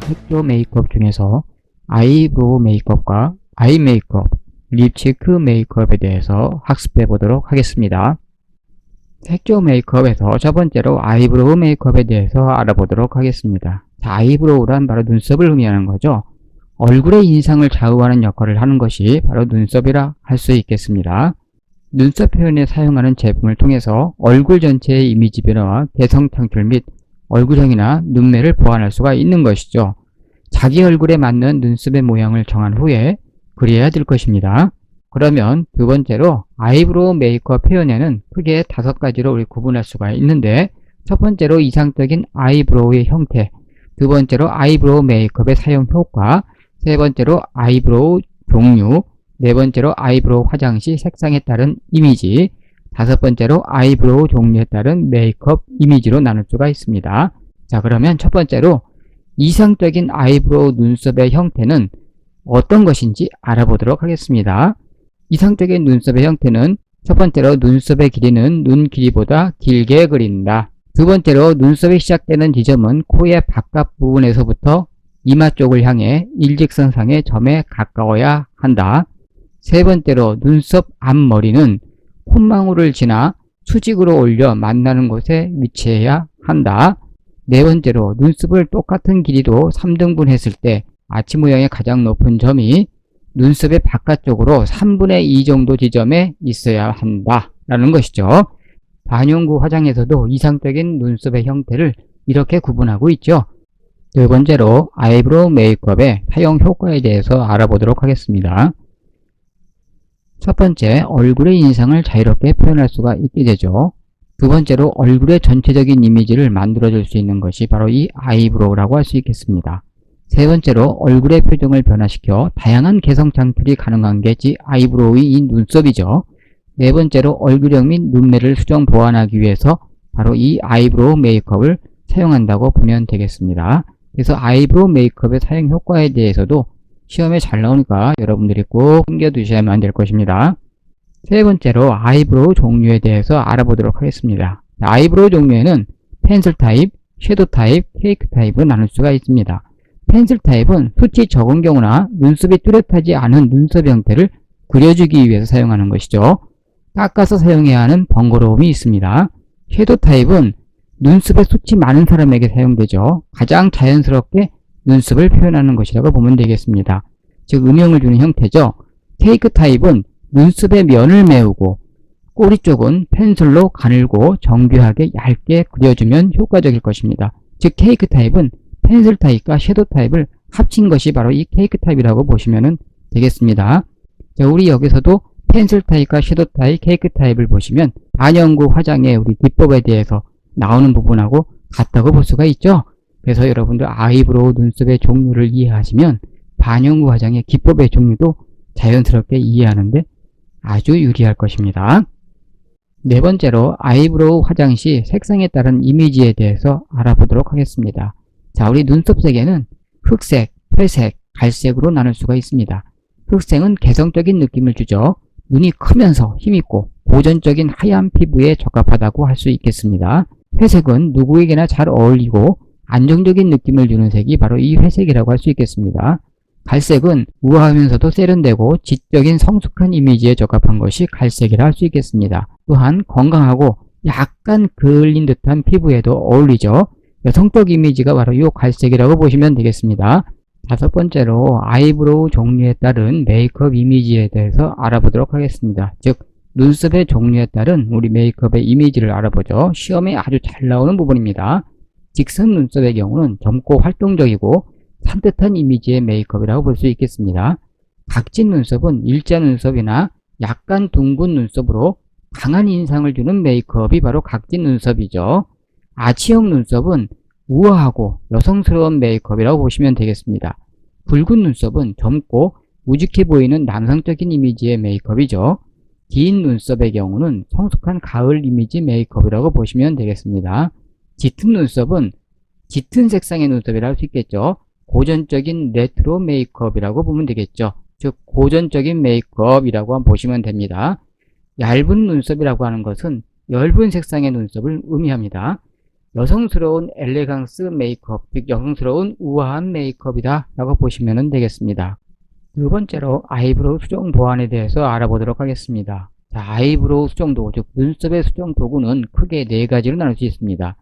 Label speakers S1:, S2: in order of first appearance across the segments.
S1: 색조 메이크업 중에서 아이브로우 메이크업과 아이 메이크업, 립치크 메이크업에 대해서 학습해 보도록 하겠습니다. 색조 메이크업에서 첫 번째로 아이브로우 메이크업에 대해서 알아보도록 하겠습니다. 자, 아이브로우란 바로 눈썹을 의미하는 거죠. 얼굴의 인상을 좌우하는 역할을 하는 것이 바로 눈썹이라 할 수 있겠습니다. 눈썹 표현에 사용하는 제품을 통해서 얼굴 전체의 이미지 변화와 개성 창출 및 얼굴형이나 눈매를 보완할 수가 있는 것이죠. 자기 얼굴에 맞는 눈썹의 모양을 정한 후에 그려야 될 것입니다. 그러면 두 번째로 아이브로우 메이크업 표현에는 크게 5가지로 우리 구분할 수가 있는데, 첫 번째로 이상적인 아이브로우의 형태, 두 번째로 아이브로우 메이크업의 사용 효과, 세 번째로 아이브로우 종류, 네 번째로 아이브로우 화장 시 색상에 따른 이미지, 다섯 번째로 아이브로우 종류에 따른 메이크업 이미지로 나눌 수가 있습니다. 자, 그러면 첫 번째로 이상적인 아이브로우 눈썹의 형태는 어떤 것인지 알아보도록 하겠습니다. 이상적인 눈썹의 형태는 첫 번째로 눈썹의 길이는 눈 길이보다 길게 그린다. 두 번째로 눈썹이 시작되는 지점은 코의 바깥 부분에서부터 이마 쪽을 향해 일직선상의 점에 가까워야 한다. 세 번째로 눈썹 앞머리는 콧망울을 지나 수직으로 올려 만나는 곳에 위치해야 한다. 네 번째로 눈썹을 똑같은 길이로 3등분 했을 때 아치 모양의 가장 높은 점이 눈썹의 바깥쪽으로 3분의 2 정도 지점에 있어야 한다 라는 것이죠. 반영구 화장에서도 이상적인 눈썹의 형태를 이렇게 구분하고 있죠. 두 번째로 아이브로우 메이크업의 사용 효과에 대해서 알아보도록 하겠습니다. 첫 번째, 얼굴의 인상을 자유롭게 표현할 수가 있게 되죠. 두 번째로 얼굴의 전체적인 이미지를 만들어줄 수 있는 것이 바로 이 아이브로우라고 할 수 있겠습니다. 세 번째로 얼굴의 표정을 변화시켜 다양한 개성 창출이 가능한 게 아이브로우의 이 눈썹이죠. 네 번째로 얼굴형 및 눈매를 수정 보완하기 위해서 바로 이 아이브로우 메이크업을 사용한다고 보면 되겠습니다. 그래서 아이브로우 메이크업의 사용 효과에 대해서도 시험에 잘 나오니까 여러분들이 꼭 숨겨두셔야만 될 것입니다. 세 번째로 아이브로우 종류에 대해서 알아보도록 하겠습니다. 아이브로우 종류에는 펜슬 타입, 섀도우 타입, 케이크 타입으로 나눌 수가 있습니다. 펜슬 타입은 숱이 적은 경우나 눈썹이 뚜렷하지 않은 눈썹 형태를 그려주기 위해서 사용하는 것이죠. 깎아서 사용해야 하는 번거로움이 있습니다. 섀도우 타입은 눈썹에 숱이 많은 사람에게 사용되죠. 가장 자연스럽게 눈썹을 표현하는 것이라고 보면 되겠습니다. 즉 음영을 주는 형태죠. 케이크 타입은 눈썹의 면을 메우고 꼬리 쪽은 펜슬로 가늘고 정교하게 얇게 그려주면 효과적일 것입니다. 즉 케이크 타입은 펜슬 타입과 섀도우 타입을 합친 것이 바로 이 케이크 타입이라고 보시면 되겠습니다. 자, 우리 여기서도 펜슬 타입과 섀도우 타입, 케이크 타입을 보시면 반영구 화장의 우리 기법에 대해서 나오는 부분하고 같다고 볼 수가 있죠. 그래서 여러분들 아이브로우 눈썹의 종류를 이해하시면 반영구 화장의 기법의 종류도 자연스럽게 이해하는데 아주 유리할 것입니다. 네 번째로 아이브로우 화장 시 색상에 따른 이미지에 대해서 알아보도록 하겠습니다. 자, 우리 눈썹 색에는 흑색, 회색, 갈색으로 나눌 수가 있습니다. 흑색은 개성적인 느낌을 주죠. 눈이 크면서 힘있고 고전적인 하얀 피부에 적합하다고 할 수 있겠습니다. 회색은 누구에게나 잘 어울리고 안정적인 느낌을 주는 색이 바로 이 회색이라고 할 수 있겠습니다. 갈색은 우아하면서도 세련되고 지적인 성숙한 이미지에 적합한 것이 갈색이라 할 수 있겠습니다. 또한 건강하고 약간 그을린 듯한 피부에도 어울리죠. 여성적 이미지가 바로 이 갈색이라고 보시면 되겠습니다. 다섯 번째로 아이브로우 종류에 따른 메이크업 이미지에 대해서 알아보도록 하겠습니다. 즉 눈썹의 종류에 따른 우리 메이크업의 이미지를 알아보죠. 시험에 아주 잘 나오는 부분입니다. 직선 눈썹의 경우는 젊고 활동적이고 산뜻한 이미지의 메이크업이라고 볼 수 있겠습니다. 각진 눈썹은 일자 눈썹이나 약간 둥근 눈썹으로 강한 인상을 주는 메이크업이 바로 각진 눈썹이죠. 아치형 눈썹은 우아하고 여성스러운 메이크업이라고 보시면 되겠습니다. 붉은 눈썹은 젊고 우직해 보이는 남성적인 이미지의 메이크업이죠. 긴 눈썹의 경우는 성숙한 가을 이미지 메이크업이라고 보시면 되겠습니다. 짙은 눈썹은 짙은 색상의 눈썹이라 할 수 있겠죠. 고전적인 레트로 메이크업이라고 보면 되겠죠. 즉 고전적인 메이크업이라고 보시면 됩니다. 얇은 눈썹이라고 하는 것은 엷은 색상의 눈썹을 의미합니다. 여성스러운 엘레강스 메이크업, 즉 여성스러운 우아한 메이크업이다 라고 보시면 되겠습니다. 두 번째로 아이브로우 수정 보완에 대해서 알아보도록 하겠습니다. 자, 아이브로우 수정 도구, 즉 눈썹의 수정 도구는 크게 네 가지로 나눌 수 있습니다.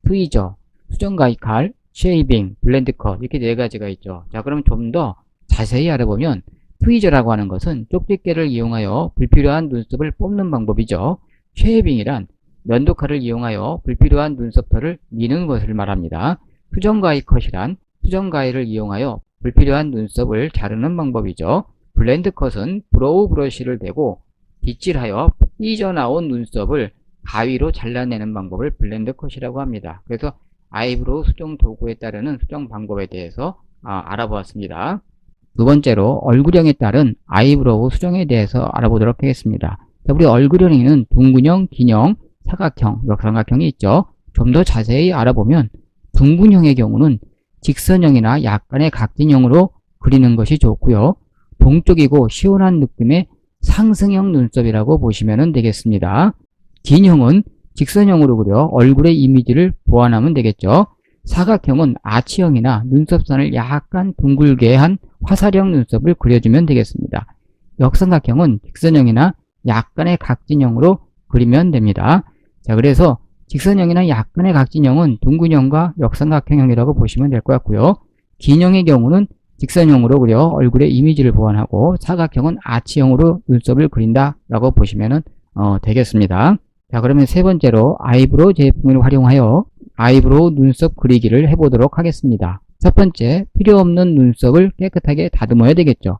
S1: 트위저, 수정 가위칼, 쉐이빙, 블렌드 컷, 이렇게 네 가지가 있죠. 자, 그럼 좀 더 자세히 알아보면 트위저라고 하는 것은 쪽집게를 이용하여 불필요한 눈썹을 뽑는 방법이죠. 쉐이빙이란 면도칼을 이용하여 불필요한 눈썹털을 미는 것을 말합니다. 수정 가위 컷이란 수정 가위를 이용하여 불필요한 눈썹을 자르는 방법이죠. 블렌드 컷은 브로우 브러쉬를 대고 빗질하여 삐져나온 눈썹을 가위로 잘라내는 방법을 블렌드 컷이라고 합니다. 그래서 아이브로우 수정 도구에 따르는 수정 방법에 대해서 알아보았습니다. 두 번째로 얼굴형에 따른 아이브로우 수정에 대해서 알아보도록 하겠습니다. 자, 우리 얼굴형에는 둥근형, 긴형, 사각형, 역삼각형이 있죠. 좀 더 자세히 알아보면 둥근형의 경우는 직선형이나 약간의 각진형으로 그리는 것이 좋고요. 동쪽이고 시원한 느낌의 상승형 눈썹이라고 보시면 되겠습니다. 긴형은 직선형으로 그려 얼굴의 이미지를 보완하면 되겠죠. 사각형은 아치형이나 눈썹선을 약간 둥글게 한 화살형 눈썹을 그려주면 되겠습니다. 역삼각형은 직선형이나 약간의 각진형으로 그리면 됩니다. 자, 그래서 직선형이나 약간의 각진형은 둥근형과 역삼각형이라고 보시면 될 것 같고요. 긴형의 경우는 직선형으로 그려 얼굴의 이미지를 보완하고 사각형은 아치형으로 눈썹을 그린다 라고 보시면 되겠습니다. 자, 그러면 세 번째로 아이브로우 제품을 활용하여 아이브로우 눈썹 그리기를 해보도록 하겠습니다. 첫 번째, 필요 없는 눈썹을 깨끗하게 다듬어야 되겠죠.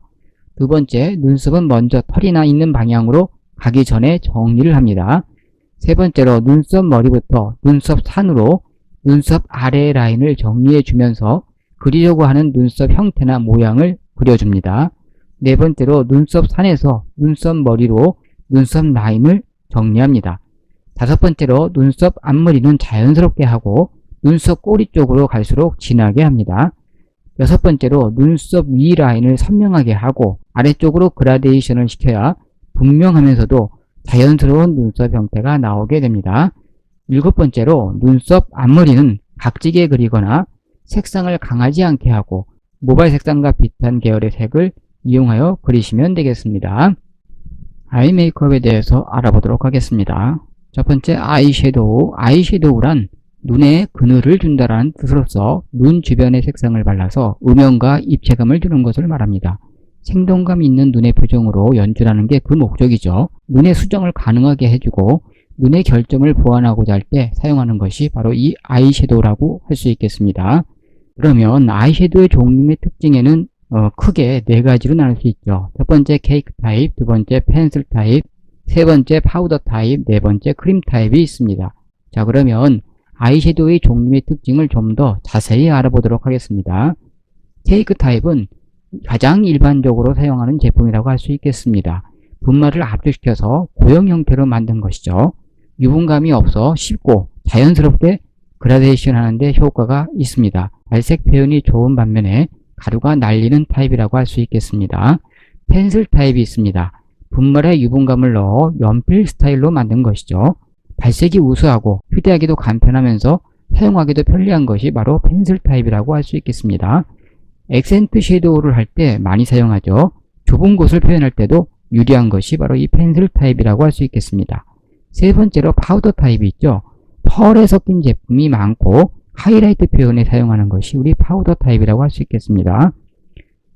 S1: 두 번째, 눈썹은 먼저 털이나 있는 방향으로 가기 전에 정리를 합니다. 세 번째로 눈썹 머리부터 눈썹 산으로 눈썹 아래 라인을 정리해 주면서 그리려고 하는 눈썹 형태나 모양을 그려줍니다. 네 번째로 눈썹 산에서 눈썹 머리로 눈썹 라인을 정리합니다. 다섯 번째로 눈썹 앞머리는 자연스럽게 하고 눈썹 꼬리 쪽으로 갈수록 진하게 합니다. 여섯 번째로 눈썹 위 라인을 선명하게 하고 아래쪽으로 그라데이션을 시켜야 분명하면서도 자연스러운 눈썹 형태가 나오게 됩니다. 일곱 번째로 눈썹 앞머리는 각지게 그리거나 색상을 강하지 않게 하고 모발 색상과 비슷한 계열의 색을 이용하여 그리시면 되겠습니다. 아이 메이크업에 대해서 알아보도록 하겠습니다. 첫 번째, 아이섀도우. 아이섀도우란 눈에 그늘을 준다라는 뜻으로서 눈 주변의 색상을 발라서 음영과 입체감을 주는 것을 말합니다. 생동감 있는 눈의 표정으로 연출하는 게 그 목적이죠. 눈의 수정을 가능하게 해주고 눈의 결점을 보완하고자 할 때 사용하는 것이 바로 이 아이섀도우라고 할 수 있겠습니다. 그러면 아이섀도우의 종류의 특징에는 크게 네 가지로 나눌 수 있죠. 첫 번째 케이크 타입, 두 번째 펜슬 타입, 세 번째 파우더 타입, 네 번째 크림 타입이 있습니다. 자, 그러면 아이섀도우의 종류의 특징을 좀 더 자세히 알아보도록 하겠습니다. 케이크 타입은 가장 일반적으로 사용하는 제품이라고 할 수 있겠습니다. 분말을 압축시켜서 고형 형태로 만든 것이죠. 유분감이 없어 쉽고 자연스럽게 그라데이션 하는데 효과가 있습니다. 발색 표현이 좋은 반면에 가루가 날리는 타입이라고 할 수 있겠습니다. 펜슬 타입이 있습니다. 분말에 유분감을 넣어 연필 스타일로 만든 것이죠. 발색이 우수하고 휴대하기도 간편하면서 사용하기도 편리한 것이 바로 펜슬 타입이라고 할 수 있겠습니다. 액센트 섀도우를 할 때 많이 사용하죠. 좁은 곳을 표현할 때도 유리한 것이 바로 이 펜슬 타입이라고 할 수 있겠습니다. 세 번째로 파우더 타입이 있죠. 펄에 섞인 제품이 많고 하이라이트 표현에 사용하는 것이 우리 파우더 타입이라고 할 수 있겠습니다.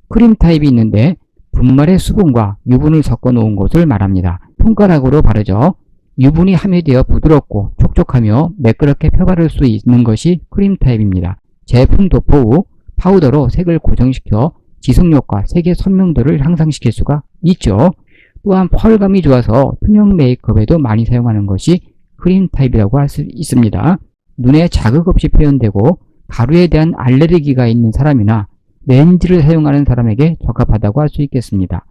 S1: 크림 타입이 있는데 분말의 수분과 유분을 섞어 놓은 것을 말합니다. 손가락으로 바르죠. 유분이 함유되어 부드럽고 촉촉하며 매끄럽게 펴바를 수 있는 것이 크림 타입입니다. 제품 도포 후 파우더로 색을 고정시켜 지속력과 색의 선명도를 향상시킬 수가 있죠. 또한 펄감이 좋아서 투명 메이크업에도 많이 사용하는 것이 크림 타입이라고 할 수 있습니다. 눈에 자극 없이 표현되고 가루에 대한 알레르기가 있는 사람이나 렌즈를 사용하는 사람에게 적합하다고 할 수 있겠습니다.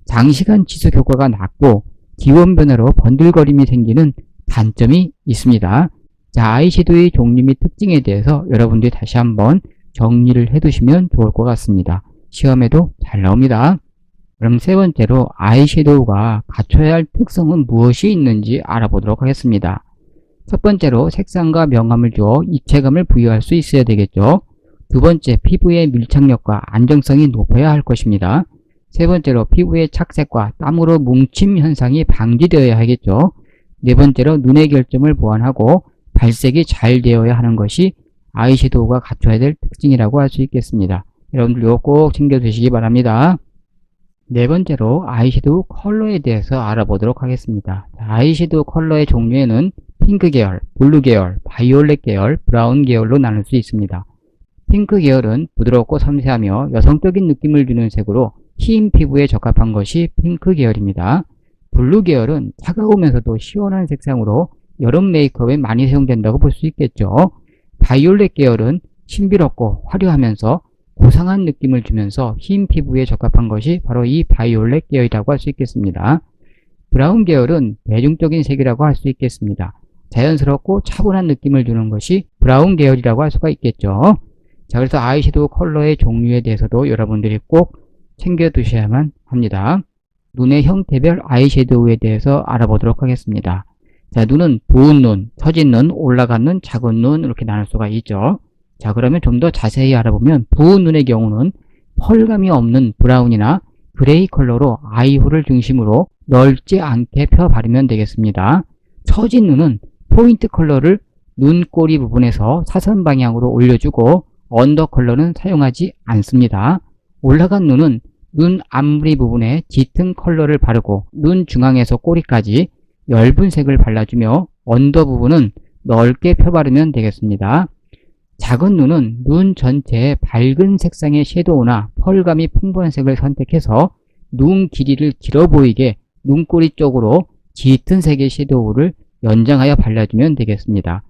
S1: 장시간 지속 효과가 낮고 기원 변화로 번들거림이 생기는 단점이 있습니다. 자, 아이섀도우의 종류 및 특징에 대해서 여러분들이 다시 한번 정리를 해두시면 좋을 것 같습니다. 시험에도 잘 나옵니다. 그럼 세 번째로 아이섀도우가 갖춰야 할 특성은 무엇이 있는지 알아보도록 하겠습니다. 첫 번째로 색상과 명암을 주어 입체감을 부여할 수 있어야 되겠죠. 두 번째, 피부의 밀착력과 안정성이 높아야 할 것입니다. 세 번째로, 피부의 착색과 땀으로 뭉침 현상이 방지되어야 하겠죠. 네 번째로, 눈의 결점을 보완하고 발색이 잘 되어야 하는 것이 아이섀도우가 갖춰야 될 특징이라고 할 수 있겠습니다. 여러분들 이거 꼭 챙겨두시기 바랍니다. 네 번째로, 아이섀도우 컬러에 대해서 알아보도록 하겠습니다. 아이섀도우 컬러의 종류에는 핑크 계열, 블루 계열, 바이올렛 계열, 브라운 계열로 나눌 수 있습니다. 핑크 계열은 부드럽고 섬세하며 여성적인 느낌을 주는 색으로 흰 피부에 적합한 것이 핑크 계열입니다. 블루 계열은 차가우면서도 시원한 색상으로 여름 메이크업에 많이 사용된다고 볼 수 있겠죠. 바이올렛 계열은 신비롭고 화려하면서 고상한 느낌을 주면서 흰 피부에 적합한 것이 바로 이 바이올렛 계열이라고 할 수 있겠습니다. 브라운 계열은 대중적인 색이라고 할 수 있겠습니다. 자연스럽고 차분한 느낌을 주는 것이 브라운 계열이라고 할 수가 있겠죠. 자, 그래서 아이섀도우 컬러의 종류에 대해서도 여러분들이 꼭 챙겨 두셔야만 합니다. 눈의 형태별 아이섀도우에 대해서 알아보도록 하겠습니다. 자, 눈은 부은 눈, 처진 눈, 올라간 눈, 작은 눈 이렇게 나눌 수가 있죠. 자, 그러면 좀 더 자세히 알아보면 부은 눈의 경우는 펄감이 없는 브라운이나 그레이 컬러로 아이홀을 중심으로 넓지 않게 펴 바르면 되겠습니다. 처진 눈은 포인트 컬러를 눈꼬리 부분에서 사선 방향으로 올려주고 언더 컬러는 사용하지 않습니다. 올라간 눈은 눈 앞머리 부분에 짙은 컬러를 바르고 눈 중앙에서 꼬리까지 엷은 색을 발라주며 언더 부분은 넓게 펴바르면 되겠습니다. 작은 눈은 눈 전체에 밝은 색상의 섀도우나 펄감이 풍부한 색을 선택해서 눈 길이를 길어 보이게 눈꼬리 쪽으로 짙은 색의 섀도우를 연장하여 발라주면 되겠습니다.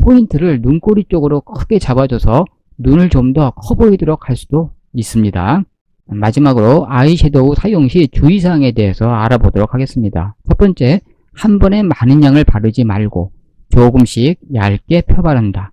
S1: 포인트를 눈꼬리 쪽으로 크게 잡아줘서 눈을 좀 더 커 보이도록 할 수도 있습니다. 마지막으로 아이섀도우 사용 시 주의사항에 대해서 알아보도록 하겠습니다. 첫 번째, 한 번에 많은 양을 바르지 말고 조금씩 얇게 펴바른다.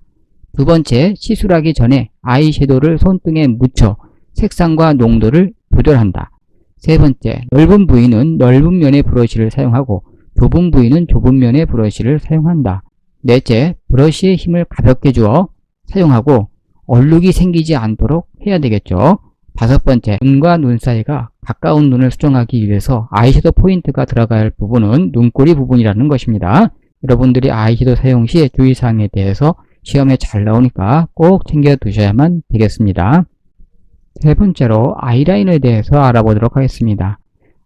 S1: 두 번째, 시술하기 전에 아이섀도우를 손등에 묻혀 색상과 농도를 조절한다. 세 번째, 넓은 부위는 넓은 면의 브러쉬를 사용하고 좁은 부위는 좁은 면의 브러쉬를 사용한다. 넷째, 브러쉬의 힘을 가볍게 주어 사용하고 얼룩이 생기지 않도록 해야 되겠죠. 다섯 번째, 눈과 눈 사이가 가까운 눈을 수정하기 위해서 아이섀도우 포인트가 들어가야 할 부분은 눈꼬리 부분이라는 것입니다. 여러분들이 아이섀도우 사용 시 주의사항에 대해서 시험에 잘 나오니까 꼭 챙겨 두셔야만 되겠습니다. 세 번째로 아이라이너에 대해서 알아보도록 하겠습니다.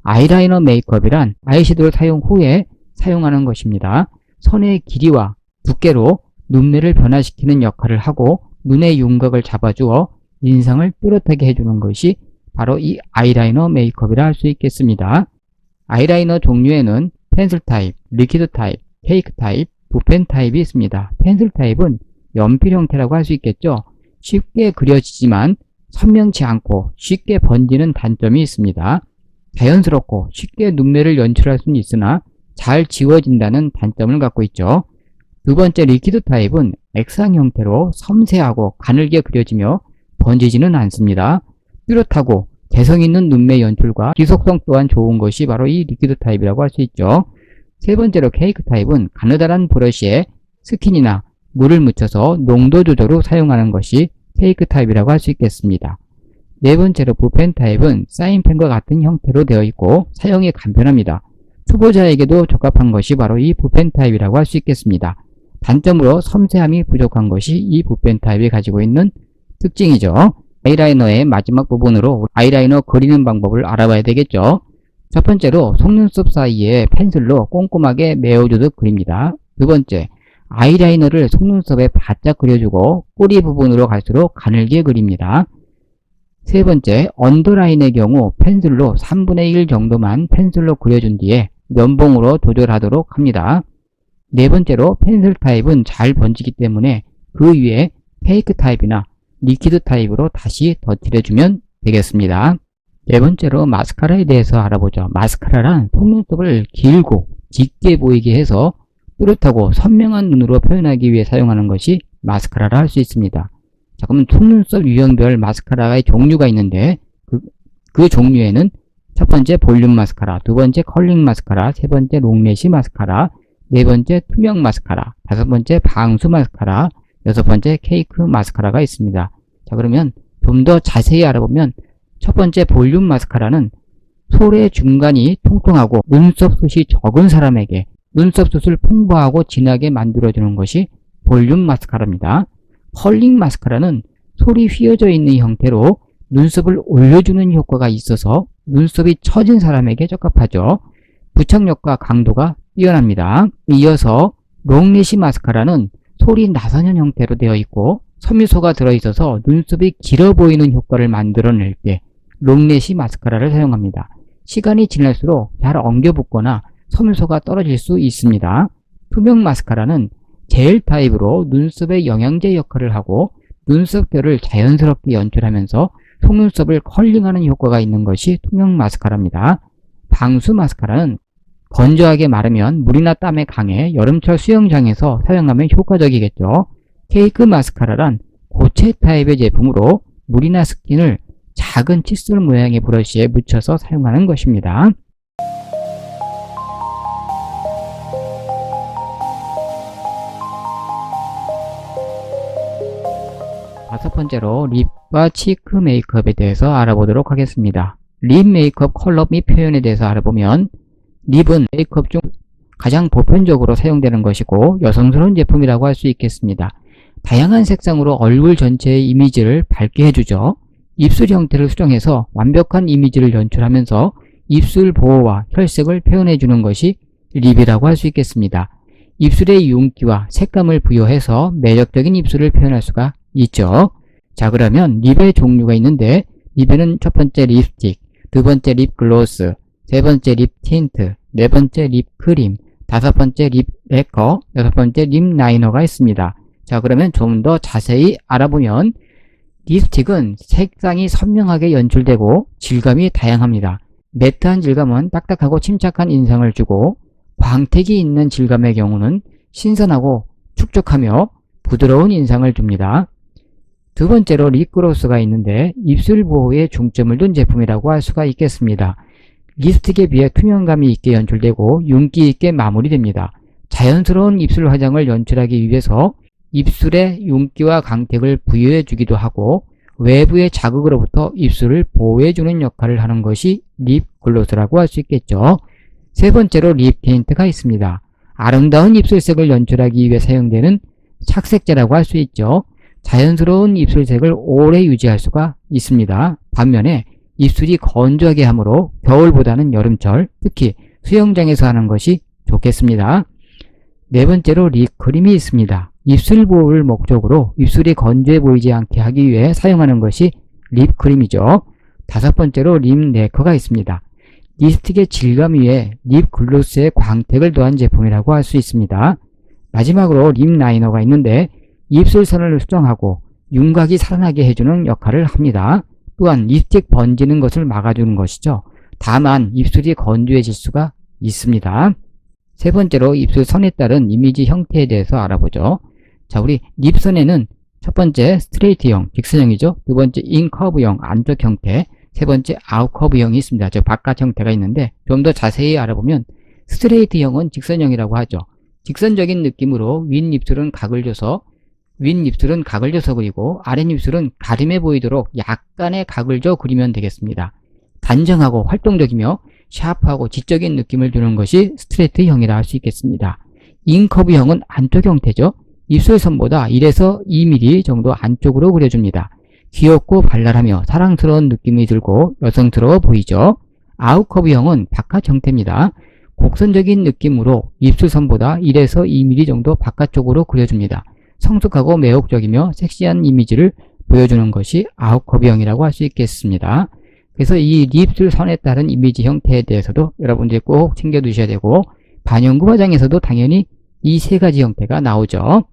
S1: 아이라이너 메이크업이란 아이섀도우를 사용 후에 사용하는 것입니다. 선의 길이와 두께로 눈매를 변화시키는 역할을 하고 눈의 윤곽을 잡아주어 인상을 뚜렷하게 해주는 것이 바로 이 아이라이너 메이크업이라 할 수 있겠습니다. 아이라이너 종류에는 펜슬 타입, 리퀴드 타입, 케이크 타입, 붓펜 타입이 있습니다. 펜슬 타입은 연필 형태라고 할 수 있겠죠. 쉽게 그려지지만 선명치 않고 쉽게 번지는 단점이 있습니다. 자연스럽고 쉽게 눈매를 연출할 수는 있으나 잘 지워진다는 단점을 갖고 있죠. 두 번째, 리퀴드 타입은 액상 형태로 섬세하고 가늘게 그려지며 번지지는 않습니다. 뚜렷하고 개성있는 눈매 연출과 지속성 또한 좋은 것이 바로 이 리퀴드 타입이라고 할 수 있죠. 세 번째로 케이크 타입은 가느다란 브러쉬에 스킨이나 물을 묻혀서 농도 조절 후 사용하는 것이 케이크 타입이라고 할 수 있겠습니다. 네 번째로 붓펜 타입은 사인펜과 같은 형태로 되어 있고 사용이 간편합니다. 초보자에게도 적합한 것이 바로 이 붓펜 타입이라고 할 수 있겠습니다. 단점으로 섬세함이 부족한 것이 이 붓펜 타입이 가지고 있는 특징이죠. 아이라이너의 마지막 부분으로 아이라이너 그리는 방법을 알아봐야 되겠죠. 첫 번째로 속눈썹 사이에 펜슬로 꼼꼼하게 메워주듯 그립니다. 두 번째, 아이라이너를 속눈썹에 바짝 그려주고 꼬리 부분으로 갈수록 가늘게 그립니다. 세 번째, 언더라인의 경우 펜슬로 3분의 1 정도만 펜슬로 그려준 뒤에 면봉으로 조절하도록 합니다. 네 번째로, 펜슬 타입은 잘 번지기 때문에 그 위에 케이크 타입이나 리퀴드 타입으로 다시 덧칠해주면 되겠습니다. 네 번째로 마스카라에 대해서 알아보죠. 마스카라란 속눈썹을 길고 짙게 보이게 해서 뚜렷하고 선명한 눈으로 표현하기 위해 사용하는 것이 마스카라라 할 수 있습니다. 자, 그러면 속눈썹 유형별 마스카라의 종류가 있는데 그 종류에는 첫 번째 볼륨 마스카라, 두 번째 컬링 마스카라, 세 번째 롱래시 마스카라, 네 번째 투명 마스카라, 다섯 번째 방수 마스카라, 여섯 번째 케이크 마스카라가 있습니다. 자, 그러면 좀 더 자세히 알아보면 첫 번째 볼륨 마스카라는 솔의 중간이 통통하고 눈썹 숱이 적은 사람에게 눈썹 숱을 풍부하고 진하게 만들어주는 것이 볼륨 마스카라입니다. 컬링 마스카라는 솔이 휘어져 있는 형태로 눈썹을 올려주는 효과가 있어서 눈썹이 처진 사람에게 적합하죠. 부착력과 강도가 뛰어납니다. 이어서 롱래시 마스카라는 솔이 나선형 형태로 되어 있고 섬유소가 들어있어서 눈썹이 길어 보이는 효과를 만들어낼 때 롱래시 마스카라를 사용합니다. 시간이 지날수록 잘 엉겨붙거나 섬유소가 떨어질 수 있습니다. 투명 마스카라는 젤 타입으로 눈썹의 영양제 역할을 하고 눈썹결을 자연스럽게 연출하면서 속눈썹을 컬링하는 효과가 있는 것이 투명 마스카라입니다. 방수 마스카라는 건조하게 마르면 물이나 땀에 강해 여름철 수영장에서 사용하면 효과적이겠죠. 케이크 마스카라란 고체 타입의 제품으로 물이나 스킨을 작은 칫솔 모양의 브러쉬에 묻혀서 사용하는 것입니다. 다섯 번째로 립과 치크 메이크업에 대해서 알아보도록 하겠습니다. 립 메이크업 컬러 및 표현에 대해서 알아보면 립은 메이크업 중 가장 보편적으로 사용되는 것이고 여성스러운 제품이라고 할 수 있겠습니다. 다양한 색상으로 얼굴 전체의 이미지를 밝게 해주죠. 입술 형태를 수정해서 완벽한 이미지를 연출하면서 입술 보호와 혈색을 표현해주는 것이 립이라고 할 수 있겠습니다. 입술의 윤기와 색감을 부여해서 매력적인 입술을 표현할 수가 있죠. 자, 그러면 립의 종류가 있는데 립에는 첫 번째 립스틱, 두 번째 립글로스, 세 번째 립 틴트, 네 번째 립 크림, 다섯 번째 립 레커, 여섯 번째 립 라이너가 있습니다. 자, 그러면 좀 더 자세히 알아보면 립스틱은 색상이 선명하게 연출되고 질감이 다양합니다. 매트한 질감은 딱딱하고 침착한 인상을 주고 광택이 있는 질감의 경우는 신선하고 촉촉하며 부드러운 인상을 줍니다. 두 번째로 립글로스가 있는데 입술 보호에 중점을 둔 제품이라고 할 수가 있겠습니다. 립스틱에 비해 투명감이 있게 연출되고 윤기 있게 마무리됩니다. 자연스러운 입술 화장을 연출하기 위해서 입술에 윤기와 광택을 부여해 주기도 하고 외부의 자극으로부터 입술을 보호해주는 역할을 하는 것이 립글로스라고 할 수 있겠죠. 세 번째로 립 틴트가 있습니다. 아름다운 입술색을 연출하기 위해 사용되는 착색제라고 할 수 있죠. 자연스러운 입술색을 오래 유지할 수가 있습니다. 반면에 입술이 건조하게 하므로 겨울보다는 여름철, 특히 수영장에서 하는 것이 좋겠습니다. 네 번째로 립크림이 있습니다. 입술 보호를 목적으로 입술이 건조해 보이지 않게 하기 위해 사용하는 것이 립크림이죠. 다섯 번째로 립 레커가 있습니다. 립스틱의 질감 위에 립글로스의 광택을 더한 제품이라고 할 수 있습니다. 마지막으로 립 라이너가 있는데 입술선을 수정하고 윤곽이 살아나게 해주는 역할을 합니다. 또한 립스틱 번지는 것을 막아주는 것이죠. 다만 입술이 건조해질 수가 있습니다. 세 번째로 입술선에 따른 이미지 형태에 대해서 알아보죠. 자, 우리 립선에는 첫 번째 스트레이트형, 직선형이죠. 두 번째 인커브형, 안쪽 형태, 세 번째 아웃커브형이 있습니다. 즉 바깥 형태가 있는데 좀 더 자세히 알아보면 스트레이트형은 직선형이라고 하죠. 직선적인 느낌으로 윗입술은 각을 줘서 그리고 아랫입술은 가림해 보이도록 약간의 각을 줘 그리면 되겠습니다. 단정하고 활동적이며 샤프하고 지적인 느낌을 주는 것이 스트레이트형이라 할 수 있겠습니다. 인커브형은 안쪽 형태죠. 입술선보다 1에서 2mm 정도 안쪽으로 그려줍니다. 귀엽고 발랄하며 사랑스러운 느낌이 들고 여성스러워 보이죠. 아웃커브형은 바깥 형태입니다. 곡선적인 느낌으로 입술선보다 1에서 2mm 정도 바깥쪽으로 그려줍니다. 성숙하고 매혹적이며 섹시한 이미지를 보여주는 것이 아웃커브형이라고 할 수 있겠습니다. 그래서 이 립술 선에 따른 이미지 형태에 대해서도 여러분들이 꼭 챙겨두셔야 되고 반영구 화장에서도 당연히 이 세 가지 형태가 나오죠.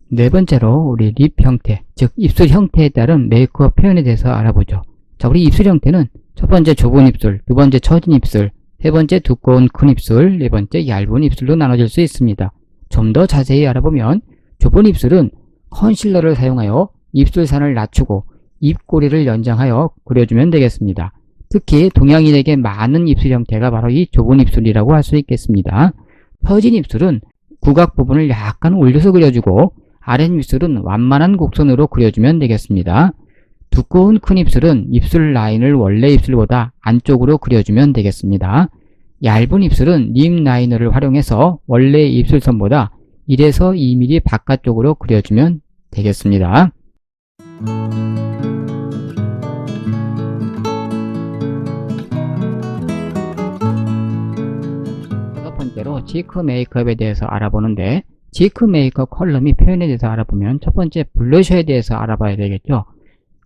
S1: 네 번째로 우리 립 형태, 즉 입술 형태에 따른 메이크업 표현에 대해서 알아보죠. 자, 우리 입술 형태는 첫 번째 좁은 입술, 두 번째 처진 입술, 세 번째 두꺼운 큰 입술, 네 번째 얇은 입술로 나눠질 수 있습니다. 좀 더 자세히 알아보면 좁은 입술은 컨실러를 사용하여 입술산을 낮추고 입꼬리를 연장하여 그려주면 되겠습니다. 특히 동양인에게 많은 입술 형태가 바로 이 좁은 입술이라고 할 수 있겠습니다. 처진 입술은 구각 부분을 약간 올려서 그려주고 아랫입술은 완만한 곡선으로 그려주면 되겠습니다. 두꺼운 큰 입술은 입술 라인을 원래 입술보다 안쪽으로 그려주면 되겠습니다. 얇은 입술은 립 라이너를 활용해서 원래 입술선보다 1에서 2mm 바깥쪽으로 그려주면 되겠습니다. 첫 번째로 치크 메이크업에 대해서 알아보는데, 치크 메이크업 컬러 및 표현에 대해서 알아보면 첫 번째 블러셔에 대해서 알아봐야 되겠죠.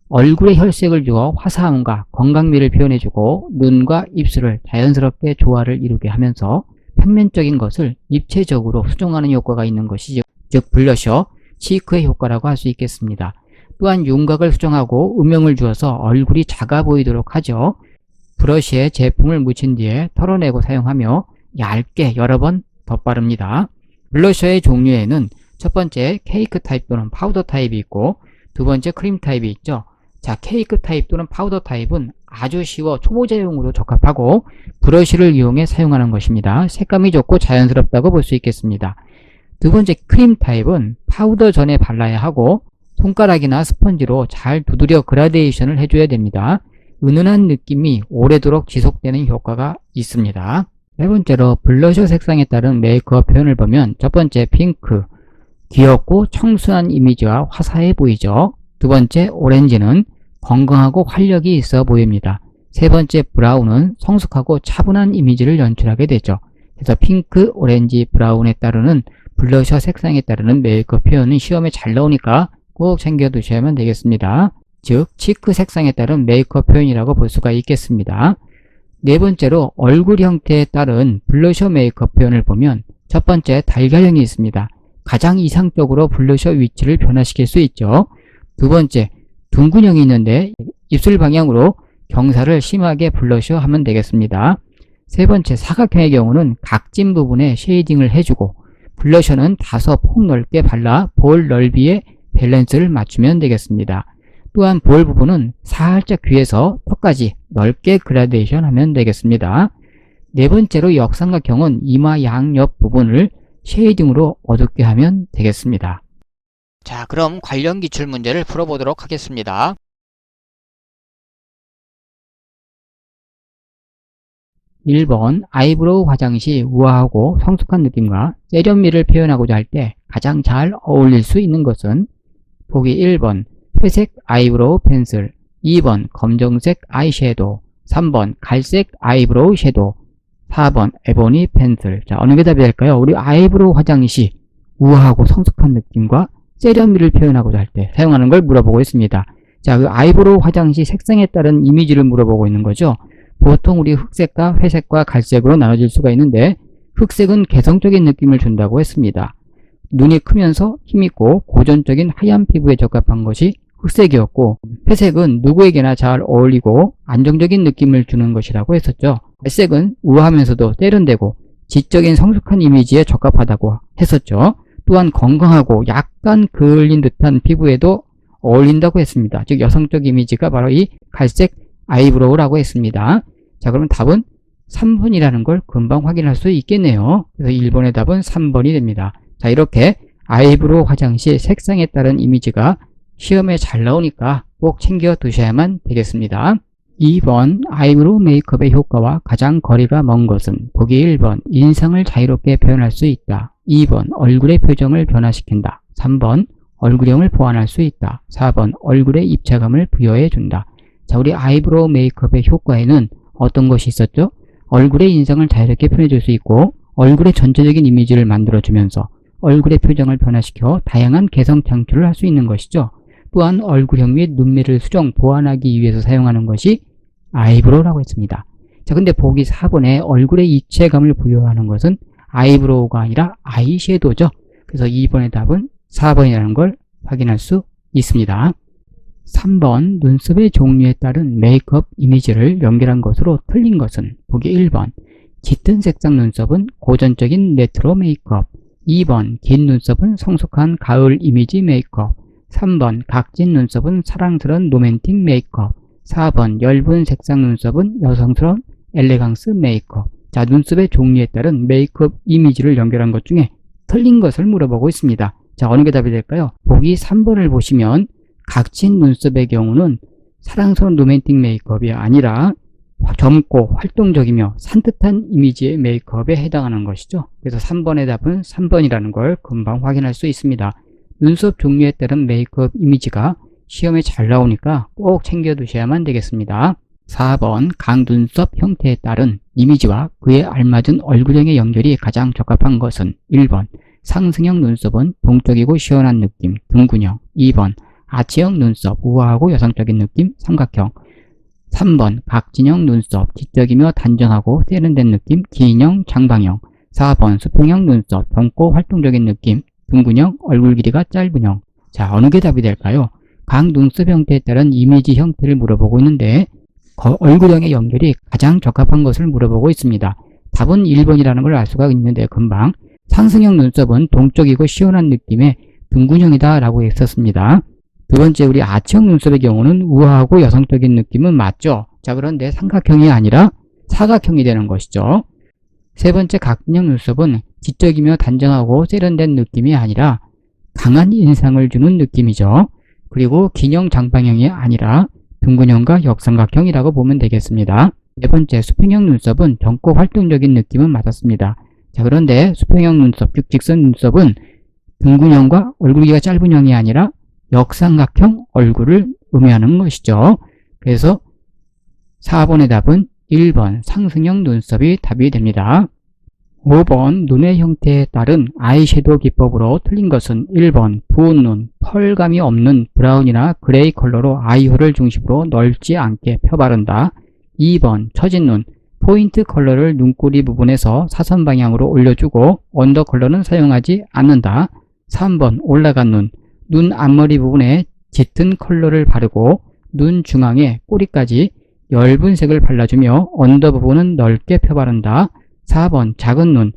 S1: 얼굴에 혈색을 주어 화사함과 건강미를 표현해주고 눈과 입술을 자연스럽게 조화를 이루게 하면서 평면적인 것을 입체적으로 수정하는 효과가 있는 것이죠. 즉 블러셔, 치크의 효과라고 할 수 있겠습니다. 또한 윤곽을 수정하고 음영을 주어서 얼굴이 작아 보이도록 하죠. 브러쉬에 제품을 묻힌 뒤에 털어내고 사용하며 얇게 여러 번 덧바릅니다. 블러셔의 종류에는 첫 번째 케이크 타입 또는 파우더 타입이 있고, 두 번째 크림 타입이 있죠. 자, 케이크 타입 또는 파우더 타입은 아주 쉬워 초보자용으로 적합하고 브러쉬를 이용해 사용하는 것입니다. 색감이 좋고 자연스럽다고 볼 수 있겠습니다. 두 번째 크림 타입은 파우더 전에 발라야 하고 손가락이나 스펀지로 잘 두드려 그라데이션을 해줘야 됩니다. 은은한 느낌이 오래도록 지속되는 효과가 있습니다. 세 번째로 블러셔 색상에 따른 메이크업 표현을 보면 첫 번째 핑크, 귀엽고 청순한 이미지와 화사해 보이죠. 두 번째 오렌지는 건강하고 활력이 있어 보입니다. 세 번째 브라운은 성숙하고 차분한 이미지를 연출하게 되죠. 그래서 핑크, 오렌지, 브라운에 따르는 블러셔 색상에 따르는 메이크업 표현은 시험에 잘 나오니까 꼭 챙겨 두셔야만 되겠습니다. 즉 치크 색상에 따른 메이크업 표현이라고 볼 수가 있겠습니다. 네 번째로 얼굴 형태에 따른 블러셔 메이크업 표현을 보면 첫 번째 달걀형이 있습니다. 가장 이상적으로 블러셔 위치를 변화시킬 수 있죠. 두 번째 둥근형이 있는데 입술 방향으로 경사를 심하게 블러셔 하면 되겠습니다. 세 번째 사각형의 경우는 각진 부분에 쉐이딩을 해주고 블러셔는 다소 폭넓게 발라 볼 넓이의 밸런스를 맞추면 되겠습니다. 또한 볼 부분은 살짝 귀에서 턱까지 넓게 그라데이션 하면 되겠습니다. 네 번째로 역삼각형은 이마 양옆 부분을 쉐이딩으로 어둡게 하면 되겠습니다. 자, 그럼 관련 기출 문제를 풀어보도록 하겠습니다. 1번 아이브로우 화장 시 우아하고 성숙한 느낌과 세련미를 표현하고자 할 때 가장 잘 어울릴 수 있는 것은 보기 1번 회색 아이브로우 펜슬, 2번 검정색 아이섀도우, 3번 갈색 아이브로우 섀도우, 4번 에보니 펜슬. 자, 어느 게 답이 될까요? 우리 아이브로우 화장 시 우아하고 성숙한 느낌과 세련미를 표현하고자 할 때 사용하는 걸 물어보고 있습니다. 자, 그 아이브로우 화장 시 색상에 따른 이미지를 물어보고 있는 거죠. 보통 우리 흑색과 회색과 갈색으로 나눠질 수가 있는데 흑색은 개성적인 느낌을 준다고 했습니다. 눈이 크면서 힘있고 고전적인 하얀 피부에 적합한 것이 흑색이었고, 회색은 누구에게나 잘 어울리고 안정적인 느낌을 주는 것이라고 했었죠. 갈색은 우아하면서도 세련되고 지적인 성숙한 이미지에 적합하다고 했었죠. 또한 건강하고 약간 그을린 듯한 피부에도 어울린다고 했습니다. 즉 여성적 이미지가 바로 이 갈색 아이브로우라고 했습니다. 자, 그러면 답은 3번이라는 걸 금방 확인할 수 있겠네요. 그래서 1번의 답은 3번이 됩니다. 자, 이렇게 아이브로우 화장 시 색상에 따른 이미지가 시험에 잘 나오니까 꼭 챙겨 두셔야만 되겠습니다. 2번 아이브로우 메이크업의 효과와 가장 거리가 먼 것은 보기 1번 인상을 자유롭게 표현할 수 있다. 2번 얼굴의 표정을 변화시킨다. 3번 얼굴형을 보완할 수 있다. 4번 얼굴에 입체감을 부여해 준다. 자, 우리 아이브로우 메이크업의 효과에는 어떤 것이 있었죠? 얼굴의 인상을 자유롭게 표현해 줄 수 있고 얼굴의 전체적인 이미지를 만들어 주면서 얼굴의 표정을 변화시켜 다양한 개성 창출을 할 수 있는 것이죠. 또한 얼굴형 및 눈매를 수정, 보완하기 위해서 사용하는 것이 아이브로우라고 했습니다. 자, 근데 보기 4번에 얼굴에 입체감을 부여하는 것은 아이브로우가 아니라 아이섀도우죠. 그래서 2번의 답은 4번이라는 걸 확인할 수 있습니다. 3번 눈썹의 종류에 따른 메이크업 이미지를 연결한 것으로 틀린 것은 보기 1번 짙은 색상 눈썹은 고전적인 레트로 메이크업, 2번 긴 눈썹은 성숙한 가을 이미지 메이크업, 3번 각진 눈썹은 사랑스러운 로맨틱 메이크업, 4번 엷은 색상 눈썹은 여성스러운 엘레강스 메이크업. 자, 눈썹의 종류에 따른 메이크업 이미지를 연결한 것 중에 틀린 것을 물어보고 있습니다. 자, 어느 게 답이 될까요? 보기 3번을 보시면 각진 눈썹의 경우는 사랑스러운 로맨틱 메이크업이 아니라 젊고 활동적이며 산뜻한 이미지의 메이크업에 해당하는 것이죠. 그래서 3번의 답은 3번이라는 걸 금방 확인할 수 있습니다. 눈썹 종류에 따른 메이크업 이미지가 시험에 잘 나오니까 꼭 챙겨두셔야만 되겠습니다. 4번 강눈썹 형태에 따른 이미지와 그에 알맞은 얼굴형의 연결이 가장 적합한 것은 1번 상승형 눈썹은 동적이고 시원한 느낌 둥근형 2번 아치형 눈썹 우아하고 여성적인 느낌 삼각형 3번 각진형 눈썹 지적이며 단정하고 세련된 느낌 기인형 장방형 4번 수평형 눈썹 젊고 활동적인 느낌 둥근형 얼굴 길이가 짧은형. 자, 어느 게 답이 될까요? 각 눈썹 형태에 따른 이미지 형태를 물어보고 있는데 얼굴형의 연결이 가장 적합한 것을 물어보고 있습니다. 답은 1번이라는 걸 알 수가 있는데 금방 상승형 눈썹은 동적이고 시원한 느낌의 둥근형이다 라고 했었습니다. 두 번째 우리 아치형 눈썹의 경우는 우아하고 여성적인 느낌은 맞죠. 자, 그런데 삼각형이 아니라 사각형이 되는 것이죠. 세 번째 각진형 눈썹은 지적이며 단정하고 세련된 느낌이 아니라 강한 인상을 주는 느낌이죠. 그리고 긴형 장방형이 아니라 둥근형과 역삼각형이라고 보면 되겠습니다. 네 번째 수평형 눈썹은 젊고 활동적인 느낌은 맞았습니다. 자, 그런데 수평형 눈썹, 즉 직선 눈썹은 둥근형과 얼굴이가 짧은 형이 아니라 역삼각형 얼굴을 의미하는 것이죠. 그래서 4번의 답은 1번 상승형 눈썹이 답이 됩니다. 5번 눈의 형태에 따른 아이섀도우 기법으로 틀린 것은 1번 부은 눈, 펄감이 없는 브라운이나 그레이 컬러로 아이홀을 중심으로 넓지 않게 펴바른다. 2번 처진 눈, 포인트 컬러를 눈꼬리 부분에서 사선 방향으로 올려주고 언더 컬러는 사용하지 않는다. 3번 올라간 눈, 눈 앞머리 부분에 짙은 컬러를 바르고 눈 중앙에 꼬리까지 엷은 색을 발라주며 언더 부분은 넓게 펴바른다. 4번 작은 눈,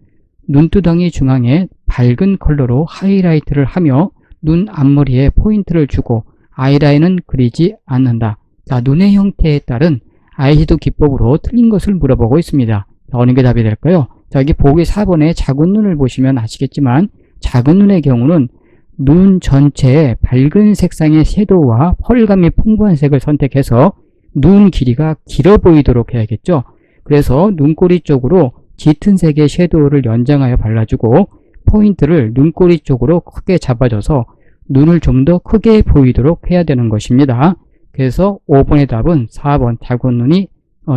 S1: 눈두덩이 중앙에 밝은 컬러로 하이라이트를 하며 눈 앞머리에 포인트를 주고 아이라인은 그리지 않는다. 자, 눈의 형태에 따른 아이섀도우 기법으로 틀린 것을 물어보고 있습니다. 자, 어느 게 답이 될까요? 자, 여기 보기 4번에 작은 눈을 보시면 아시겠지만 작은 눈의 경우는 눈 전체에 밝은 색상의 섀도우와 펄감이 풍부한 색을 선택해서 눈 길이가 길어 보이도록 해야겠죠. 그래서 눈꼬리 쪽으로 짙은 색의 섀도우를 연장하여 발라주고 포인트를 눈꼬리 쪽으로 크게 잡아줘서 눈을 좀 더 크게 보이도록 해야 되는 것입니다. 그래서 5번의 답은 4번 작은 눈이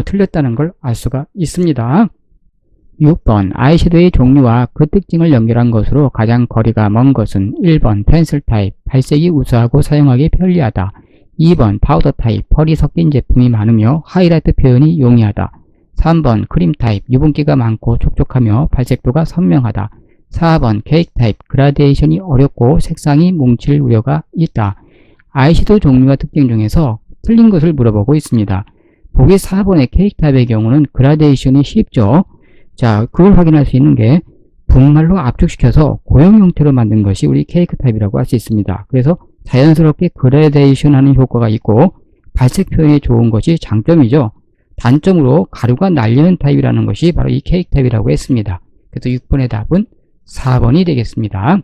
S1: 틀렸다는 걸 알 수가 있습니다. 6번 아이섀도우의 종류와 그 특징을 연결한 것으로 가장 거리가 먼 것은 1번 펜슬 타입, 발색이 우수하고 사용하기 편리하다. 2번 파우더 타입, 펄이 섞인 제품이 많으며 하이라이트 표현이 용이하다. 3번 크림 타입, 유분기가 많고 촉촉하며 발색도가 선명하다. 4번 케이크 타입, 그라데이션이 어렵고 색상이 뭉칠 우려가 있다. 아이섀도우 종류와 특징 중에서 틀린 것을 물어보고 있습니다. 보기 4번의 케이크 타입의 경우는 그라데이션이 쉽죠. 자, 그걸 확인할 수 있는 게 분말로 압축시켜서 고형 형태로 만든 것이 우리 케이크 타입이라고 할 수 있습니다. 그래서 자연스럽게 그라데이션 하는 효과가 있고 발색 표현이 좋은 것이 장점이죠. 단점으로 가루가 날리는 타입이라는 것이 바로 이 케이크 타입이라고 했습니다. 그래서 6번의 답은 4번이 되겠습니다.